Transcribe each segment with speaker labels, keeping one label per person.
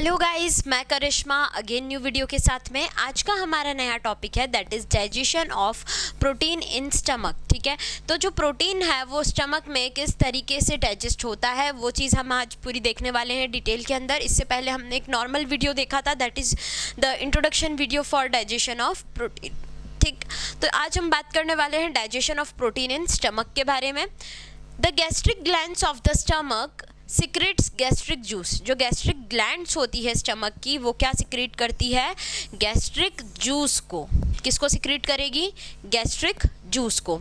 Speaker 1: Hello guys, मैं करिश्मा again new video के साथ में। आज का हमारा नया टॉपिक है that is digestion of protein in stomach. ठीक है, तो जो प्रोटीन है वो स्टमक में किस तरीके से डाइजेस्ट होता है वो चीज़ हम आज पूरी देखने वाले हैं डिटेल के अंदर। इससे पहले हमने एक नॉर्मल वीडियो देखा था that is the introduction video for digestion of protein. ठीक, तो आज हम बात करने वाले हैं digestion of protein in stomach के बारे में। The gastric glands of the stomach secretes gastric juice. जो गैस्ट्रिक ग्लैंड्स होती है स्टमक की वो क्या सिक्रेट करती है? गैस्ट्रिक जूस को। किसको सिक्रेट करेगी? गैस्ट्रिक जूस को।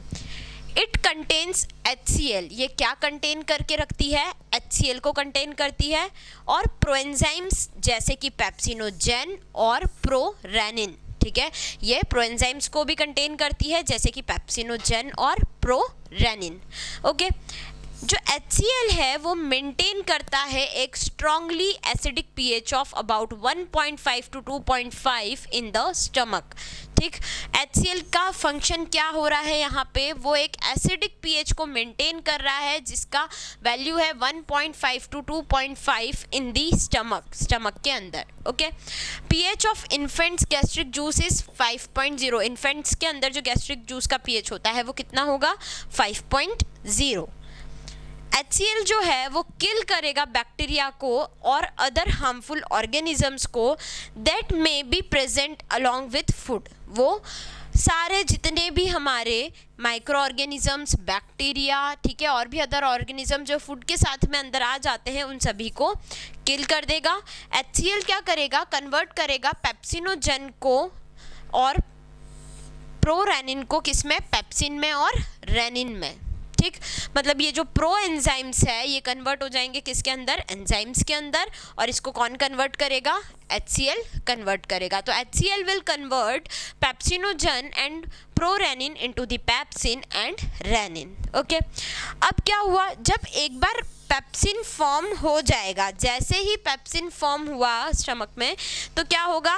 Speaker 1: It contains HCl। ये क्या कंटेन करके रखती है? HCl को कंटेन करती है। और प्रोएंजाइम्स जैसे कि पेप्सिनोजेन और प्रोरेनिन। ठीक है, ये प्रोएंजाइम्स को भी कंटेन करती है जैसे कि पेप्सिनोजेन और प्रोरेनिन। ओके, जो HCl है वो मेंटेन करता है एक strongly acidic pH of about 1.5 to 2.5 in the stomach. ठीक, HCl का फंक्शन क्या हो रहा है यहाँ पे? वो एक एसिडिक pH को मेंटेन कर रहा है जिसका वैल्यू है 1.5 to 2.5 इन दी स्टमक के अंदर। Okay, pH of infants gastric juice is 5.0। Infants के अंदर जो गैस्ट्रिक जूस का pH होता है वो कितना होगा? 5.0। HCl जो है वो किल करेगा बैक्टीरिया को और अदर हार्मफुल ऑर्गेनिजम्स को that may be present along with food. वो सारे जितने भी हमारे माइक्रो ऑर्गेनिजम्स, बैक्टीरिया, ठीक है, और भी अदर ऑर्गेनिज्म जो फूड के साथ में अंदर आ जाते हैं उन सभी को किल कर देगा। HCl क्या करेगा? कन्वर्ट करेगा पेप्सिनोजेन को और प्रोरेनिन को, किसमें? पेप्सिन में और रेनिन में। ठीक, मतलब ये जो प्रो एंजाइम्स है ये कन्वर्ट हो जाएंगे किसके अंदर? एंजाइम्स के अंदर। और इसको कौन कन्वर्ट करेगा? HCl कन्वर्ट करेगा। तो HCl will convert pepsinogen and prorennin into the pepsin and rennin. Okay, अब क्या हुआ? जब एक बार पेप्सिन फॉर्म हो जाएगा, जैसे ही पेप्सिन फॉर्म हुआ स्टमक में तो क्या होगा?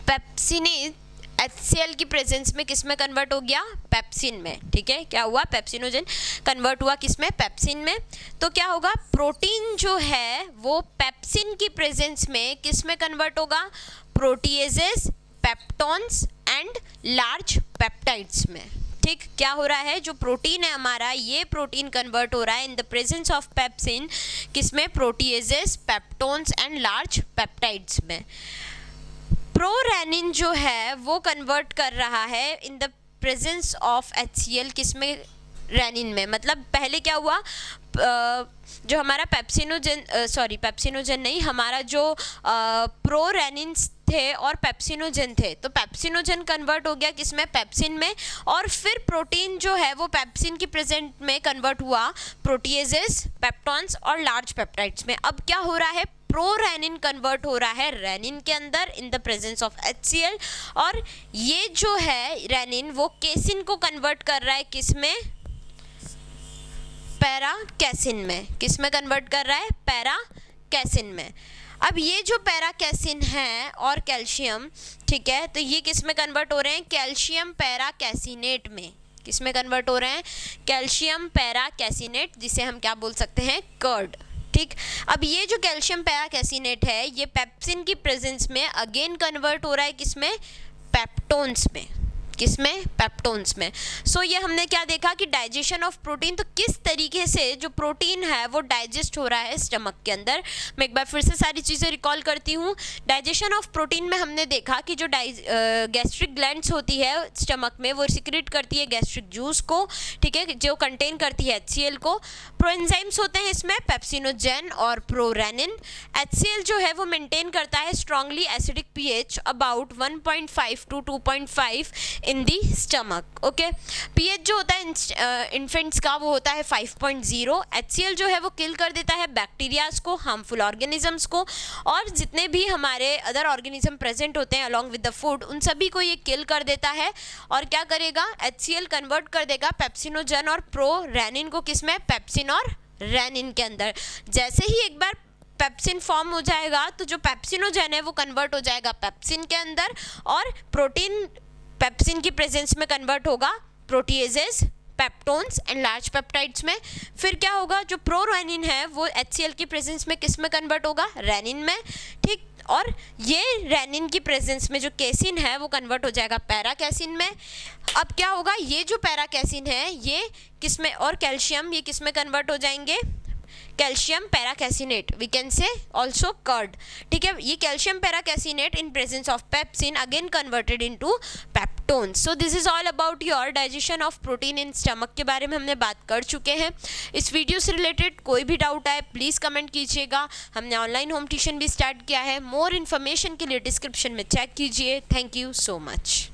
Speaker 1: पेप्सिनेज HCl की प्रेजेंस में किस में कन्वर्ट हो गया? पेप्सिन में। ठीक है, क्या हुआ? पेप्सिनोजेन कन्वर्ट हुआ किस में? पेप्सिन में। तो क्या होगा? प्रोटीन जो है वो पेप्सिन की प्रेजेंस में किस में कन्वर्ट होगा? Proteases, peptones and large peptides में। ठीक, क्या हो रहा है? जो प्रोटीन है हमारा, ये प्रोटीन कन्वर्ट हो रहा है in the presence of pepsin किसमें? Proteases, peptones and large peptides में। प्रोरेनिन जो है वो कन्वर्ट कर रहा है in the presence of HCl किसमें? रेनिन में। मतलब पहले क्या हुआ? जो हमारा पेप्सिनोजेन नहीं, हमारा जो प्रोरेनिन्स थे और पेप्सिनोजेन थे, तो पेप्सिनोजेन कन्वर्ट हो गया किसमें? पेप्सिन में। और फिर प्रोटीन जो है वो पेप्सिन की प्रेजेंट में कन्वर्ट हुआ प्रोटीएजेस, पेप्टॉन्स और लार्ज पेप्टाइड्स में। अब क्या हो रहा है? प्रोरेनिन कन्वर्ट हो रहा है रेनिन के अंदर इन द प्रेजेंस ऑफ HCl। और ये जो है रेनिन वो केसिन को कन्वर्ट कर रहा है किसमें? पैराकैसिन में। किसमें कन्वर्ट कर रहा है? पैराकैसिन में। अब ये जो पैराकैसिन है और कैल्शियम, ठीक है, तो ये किसमें कन्वर्ट हो रहे हैं? कैल्शियम पैराकैसिनेट में। किसमें कन्वर्ट हो रहे हैं? कैल्शियम पैराकैसिनेट, जिसे हम क्या बोल सकते हैं? कर्ड। ठीक, अब ये जो कैल्शियम पैराकैसिनेट है ये पेप्सिन की प्रेजेंस में अगेन कन्वर्ट हो रहा है किसमें? पेप्टोन्स में। किसमें? पेप्टोन्स में। सो ये हमने क्या देखा कि डाइजेशन ऑफ प्रोटीन, तो किस तरीके से जो प्रोटीन है वो डाइजेस्ट हो रहा है स्टमक के अंदर। मैं एक बार फिर से सारी चीज़ें रिकॉल करती हूँ। डाइजेशन ऑफ प्रोटीन में हमने देखा कि जो गैस्ट्रिक ग्लैंड्स होती है स्टमक में वो सिक्रेट करती है गैस्ट्रिक जूस को, ठीक है, जो कंटेन करती है HCl को। प्रोएंजाइम्स होते हैं इसमें पेप्सिनोजेन और प्रोरेनिन। HCl जो है वो मेंटेन करता है strongly acidic pH about 1.5 to 2.5 in the stomach. Okay, pH जो होता है इन्फेंट्स का वो होता है 5.0। HCl जो है वो किल कर देता है बैक्टीरियाज को, हार्मफुल ऑर्गेनिजम्स को, और जितने भी हमारे अदर ऑर्गेनिज्म प्रेजेंट होते हैं अलॉन्ग विद द फूड उन सभी को ये किल कर देता है। और क्या करेगा? HCl कन्वर्ट कर देगा पेप्सिनोजेन और प्रोरेनिन को किसमें? पेप्सिन और रेनिन के अंदर। जैसे ही एक बार पेप्सिन फॉर्म हो जाएगा तो जो पेप्सिनोजेन है वो कन्वर्ट हो जाएगा पेप्सिन के अंदर और प्रोटीन पेप्सिन की प्रेजेंस में कन्वर्ट होगा proteases, peptones and large peptides में। फिर क्या होगा, जो प्रोरेनिन है वो HCl की प्रेजेंस में किस में कन्वर्ट होगा, रेनिन में, ठीक। और ये रेनिन की प्रेजेंस में जो कैसिन है वो कन्वर्ट हो जाएगा पैरा कैसिन में। अब क्या होगा, ये जो पैरा कैसिन है ये किस में, और कैल्शियम ये किस में कन्वर्ट हो जाएंगे, calcium paracaseinate, we can say also curd, ठीक है। ये calcium paracaseinate in presence of pepsin again converted into peptones. So this is all about your digestion of protein in stomach के बारे में हमने बात कर चुके हैं। इस वीडियो से रिलेटेड कोई भी डाउट आए प्लीज़ कमेंट कीजिएगा। हमने ऑनलाइन होम ट्यूशन भी स्टार्ट किया है, मोर इन्फॉर्मेशन के लिए डिस्क्रिप्शन में चेक कीजिए। Thank you so much.